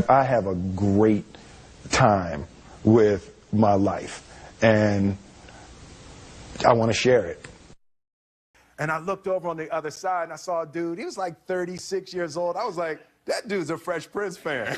I have a great time with my life, and I want to share it. And I looked over on the other side, and I saw a dude. He was like 36 years old. I was like, that dude's a Fresh Prince fan.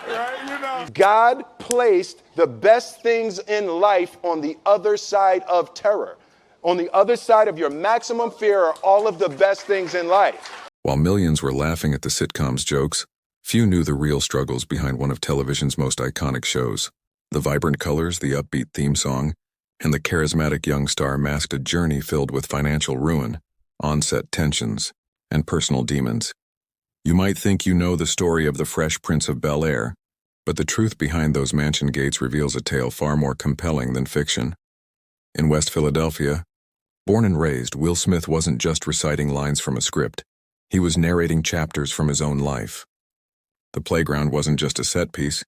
Right, you know? God placed the best things in life on the other side of terror. On the other side of your maximum fear are all of the best things in life. While millions were laughing at the sitcom's jokes, few knew the real struggles behind one of television's most iconic shows. The vibrant colors, the upbeat theme song, and the charismatic young star masked a journey filled with financial ruin, on-set tensions, and personal demons. You might think you know the story of the Fresh Prince of Bel-Air, but the truth behind those mansion gates reveals a tale far more compelling than fiction. In West Philadelphia, born and raised, Will Smith wasn't just reciting lines from a script. He was narrating chapters from his own life. The playground wasn't just a set piece.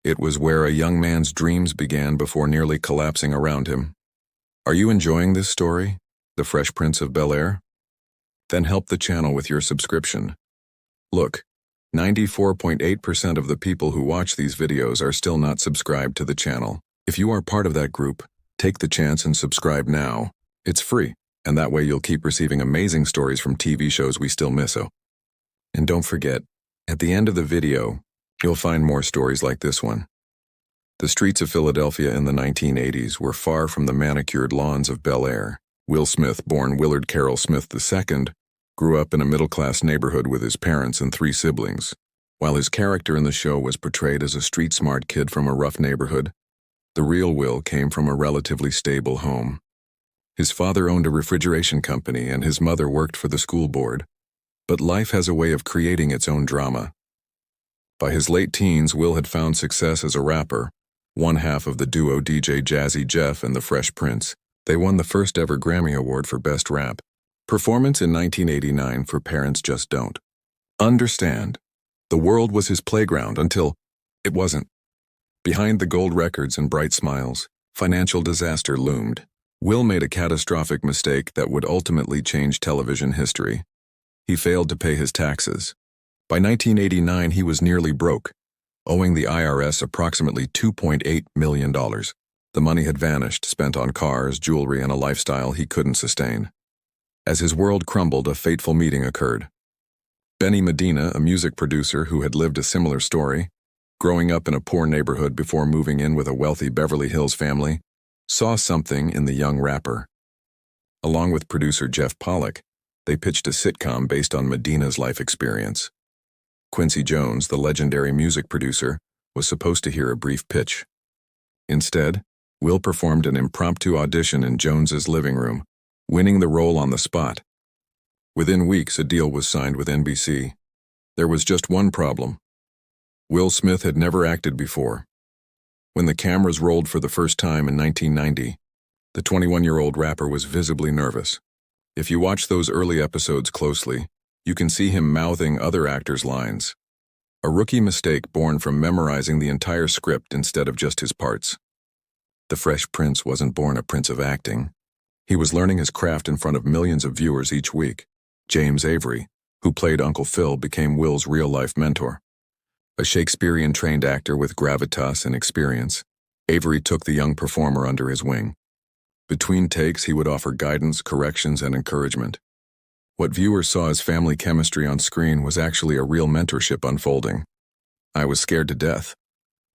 It was where a young man's dreams began before nearly collapsing around him. Are you enjoying this story, The Fresh Prince of Bel-Air? Then help the channel with your subscription. Look, 94.8% of the people who watch these videos are still not subscribed to the channel. If you are part of that group, take the chance and subscribe now. It's free, and that way you'll keep receiving amazing stories from TV shows we still miss. And don't forget, at the end of the video, you'll find more stories like this one. The streets of Philadelphia in the 1980s were far from the manicured lawns of Bel-Air. Will Smith, born Willard Carroll Smith II, grew up in a middle-class neighborhood with his parents and 3 siblings. While his character in the show was portrayed as a street-smart kid from a rough neighborhood, the real Will came from a relatively stable home. His father owned a refrigeration company and his mother worked for the school board. But life has a way of creating its own drama. By his late teens, Will had found success as a rapper, one half of the duo DJ Jazzy Jeff and the Fresh Prince. They won the first ever Grammy Award for Best Rap Performance in 1989 for Parents Just Don't Understand. The world was his playground until it wasn't. Behind the gold records and bright smiles, financial disaster loomed. Will made a catastrophic mistake that would ultimately change television history. He failed to pay his taxes. By 1989, he was nearly broke, owing the IRS approximately $2.8 million. The money had vanished, spent on cars, jewelry, and a lifestyle he couldn't sustain. As his world crumbled, a fateful meeting occurred. Benny Medina, a music producer who had lived a similar story, growing up in a poor neighborhood before moving in with a wealthy Beverly Hills family, saw something in the young rapper. Along with producer Jeff Pollack, they pitched a sitcom based on Medina's life experience. Quincy Jones, the legendary music producer, was supposed to hear a brief pitch. Instead, Will performed an impromptu audition in Jones's living room, winning the role on the spot. Within weeks, a deal was signed with NBC. There was just one problem. Will Smith had never acted before. When the cameras rolled for the first time in 1990, the 21-year-old rapper was visibly nervous. If you watch those early episodes closely, you can see him mouthing other actors' lines. A rookie mistake born from memorizing the entire script instead of just his parts. The Fresh Prince wasn't born a prince of acting. He was learning his craft in front of millions of viewers each week. James Avery, who played Uncle Phil, became Will's real-life mentor. A Shakespearean-trained actor with gravitas and experience, Avery took the young performer under his wing. Between takes, he would offer guidance, corrections, and encouragement. What viewers saw as family chemistry on screen was actually a real mentorship unfolding. "I was scared to death,"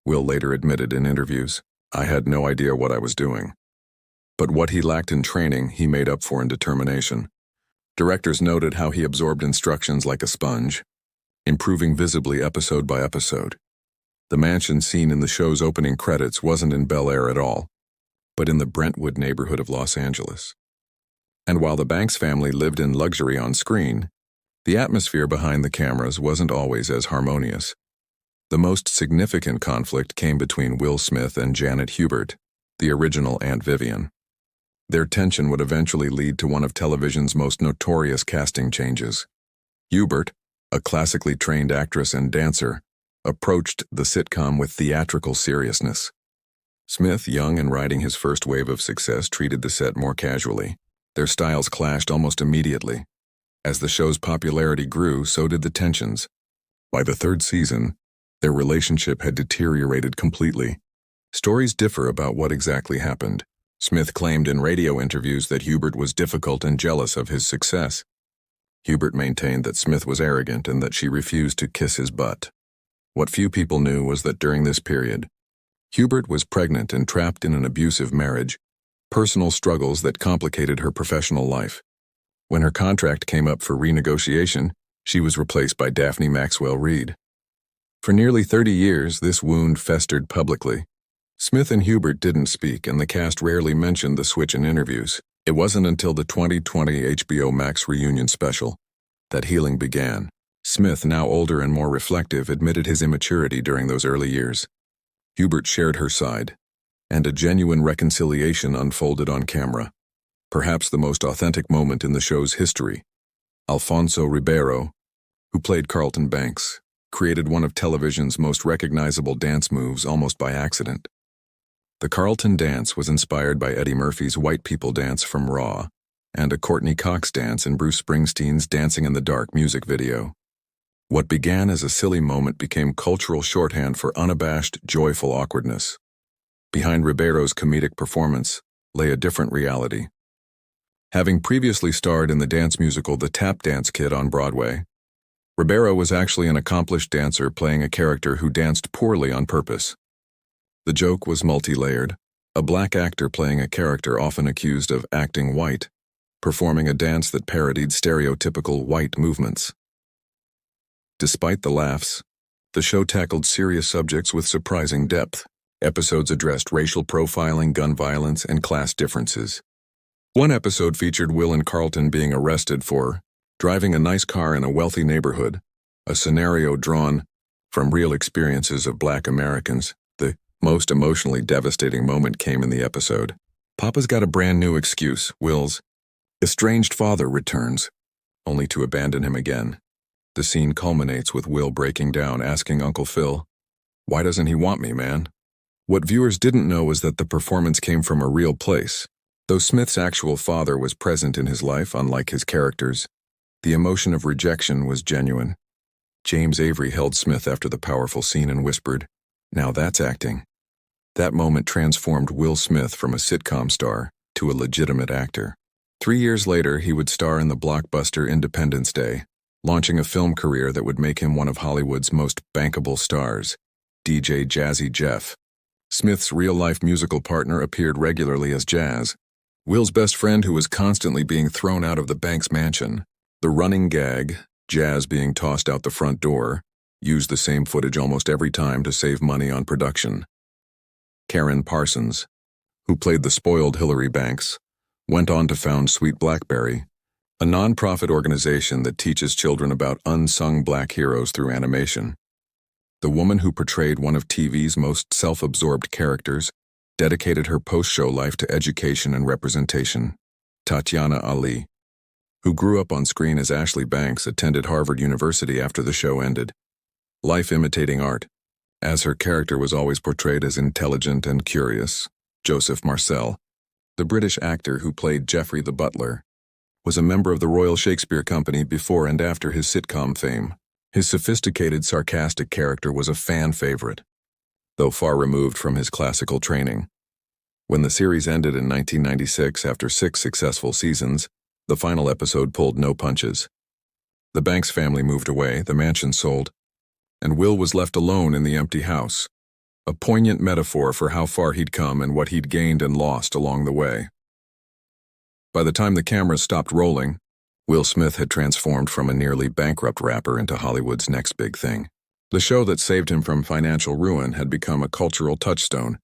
Will later admitted in interviews. "I had no idea what I was doing." But what he lacked in training, he made up for in determination. Directors noted how he absorbed instructions like a sponge, improving visibly episode by episode. The mansion scene in the show's opening credits wasn't in Bel-Air at all, but in the Brentwood neighborhood of Los Angeles. And while the Banks family lived in luxury on screen, the atmosphere behind the cameras wasn't always as harmonious. The most significant conflict came between Will Smith and Janet Hubert, the original Aunt Vivian. Their tension would eventually lead to one of television's most notorious casting changes. Hubert, a classically trained actress and dancer, approached the sitcom with theatrical seriousness. Smith, young and riding his first wave of success, treated the set more casually. Their styles clashed almost immediately. As the show's popularity grew, so did the tensions. By the third season, their relationship had deteriorated completely. Stories differ about what exactly happened. Smith claimed in radio interviews that Hubert was difficult and jealous of his success. Hubert maintained that Smith was arrogant and that she refused to kiss his butt. What few people knew was that during this period, Hubert was pregnant and trapped in an abusive marriage, personal struggles that complicated her professional life. When her contract came up for renegotiation, she was replaced by Daphne Maxwell Reid. For nearly 30 years, this wound festered publicly. Smith and Hubert didn't speak, and the cast rarely mentioned the switch in interviews. It wasn't until the 2020 HBO Max reunion special that healing began. Smith, now older and more reflective, admitted his immaturity during those early years. Hubert shared her side, and a genuine reconciliation unfolded on camera. Perhaps the most authentic moment in the show's history. Alfonso Ribeiro, who played Carlton Banks, created one of television's most recognizable dance moves almost by accident. The Carlton dance was inspired by Eddie Murphy's White People Dance from Raw and a Courtney Cox dance in Bruce Springsteen's Dancing in the Dark music video. What began as a silly moment became cultural shorthand for unabashed, joyful awkwardness. Behind Ribeiro's comedic performance lay a different reality. Having previously starred in the dance musical The Tap Dance Kid on Broadway, Ribeiro was actually an accomplished dancer playing a character who danced poorly on purpose. The joke was multi-layered, a black actor playing a character often accused of acting white, performing a dance that parodied stereotypical white movements. Despite the laughs, the show tackled serious subjects with surprising depth. Episodes addressed racial profiling, gun violence, and class differences. One episode featured Will and Carlton being arrested for driving a nice car in a wealthy neighborhood, a scenario drawn from real experiences of Black Americans. The most emotionally devastating moment came in the episode. Papa's got a brand new excuse. Will's estranged father returns, only to abandon him again. The scene culminates with Will breaking down, asking Uncle Phil, "Why doesn't he want me, man?" What viewers didn't know was that the performance came from a real place. Though Smith's actual father was present in his life, unlike his characters, the emotion of rejection was genuine. James Avery held Smith after the powerful scene and whispered, "Now that's acting." That moment transformed Will Smith from a sitcom star to a legitimate actor. 3 years later, he would star in the blockbuster Independence Day, launching a film career that would make him one of Hollywood's most bankable stars, DJ Jazzy Jeff. Smith's real-life musical partner appeared regularly as Jazz, Will's best friend who was constantly being thrown out of the Banks mansion. The running gag, Jazz being tossed out the front door, used the same footage almost every time to save money on production. Karen Parsons, who played the spoiled Hillary Banks, went on to found Sweet Blackberry, a non-profit organization that teaches children about unsung Black heroes through animation. The woman who portrayed one of TV's most self-absorbed characters dedicated her post-show life to education and representation. Tatiana Ali, who grew up on screen as Ashley Banks, attended Harvard University after the show ended. Life imitating art, as her character was always portrayed as intelligent and curious. Joseph Marcel, the British actor who played Geoffrey the Butler, was a member of the Royal Shakespeare Company before and after his sitcom fame. His sophisticated, sarcastic character was a fan favorite, though far removed from his classical training. When the series ended in 1996 after 6 successful seasons, the final episode pulled no punches. The Banks family moved away, the mansion sold, and Will was left alone in the empty house, a poignant metaphor for how far he'd come and what he'd gained and lost along the way. By the time the cameras stopped rolling, Will Smith had transformed from a nearly bankrupt rapper into Hollywood's next big thing. The show that saved him from financial ruin had become a cultural touchstone,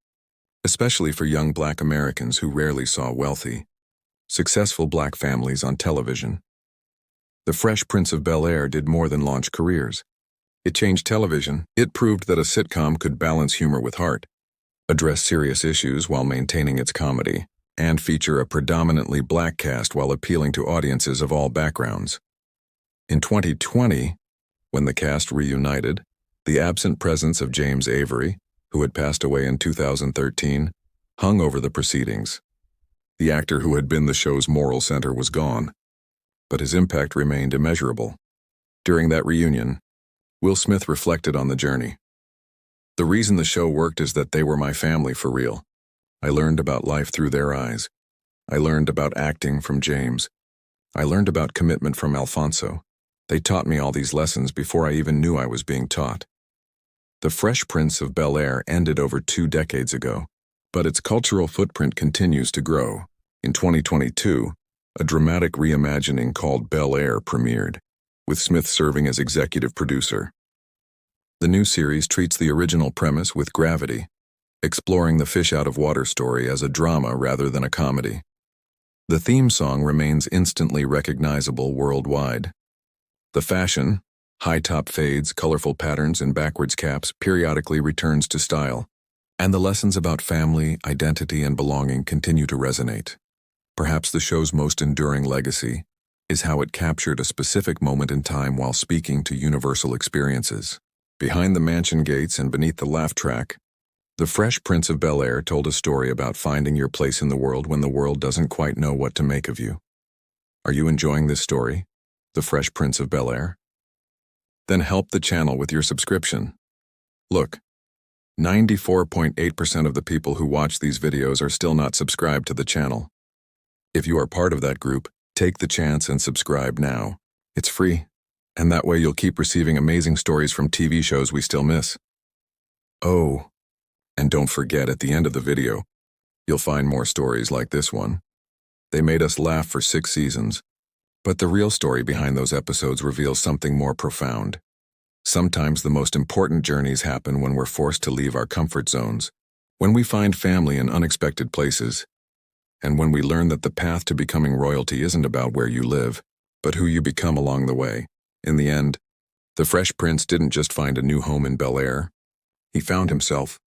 especially for young Black Americans who rarely saw wealthy, successful Black families on television. The Fresh Prince of Bel-Air did more than launch careers. It changed television. It proved that a sitcom could balance humor with heart, address serious issues while maintaining its comedy, and feature a predominantly Black cast while appealing to audiences of all backgrounds. In 2020, when the cast reunited, the absent presence of James Avery, who had passed away in 2013, hung over the proceedings. The actor who had been the show's moral center was gone, but his impact remained immeasurable. During that reunion, Will Smith reflected on the journey. The reason the show worked is that they were my family for real. I learned about life through their eyes. I learned about acting from James. I learned about commitment from Alfonso. They taught me all these lessons before I even knew I was being taught. The Fresh Prince of Bel-Air ended over 2 decades ago, but its cultural footprint continues to grow. In 2022, a dramatic reimagining called Bel-Air premiered, with Smith serving as executive producer. The new series treats the original premise with gravity, exploring the fish-out-of-water story as a drama rather than a comedy. The theme song remains instantly recognizable worldwide. The fashion, high-top fades, colorful patterns, and backwards caps periodically returns to style, and the lessons about family, identity, and belonging continue to resonate. Perhaps the show's most enduring legacy is how it captured a specific moment in time while speaking to universal experiences. Behind the mansion gates and beneath the laugh track, The Fresh Prince of Bel-Air told a story about finding your place in the world when the world doesn't quite know what to make of you. Are you enjoying this story, The Fresh Prince of Bel-Air? Then help the channel with your subscription. Look, 94.8% of the people who watch these videos are still not subscribed to the channel. If you are part of that group, take the chance and subscribe now. It's free, and that way you'll keep receiving amazing stories from TV shows we still miss. Oh, and don't forget, at the end of the video, you'll find more stories like this one. They made us laugh for 6 seasons, but the real story behind those episodes reveals something more profound. Sometimes the most important journeys happen when we're forced to leave our comfort zones, when we find family in unexpected places, and when we learn that the path to becoming royalty isn't about where you live, but who you become along the way. In the end, the Fresh Prince didn't just find a new home in Bel-Air. He found himself.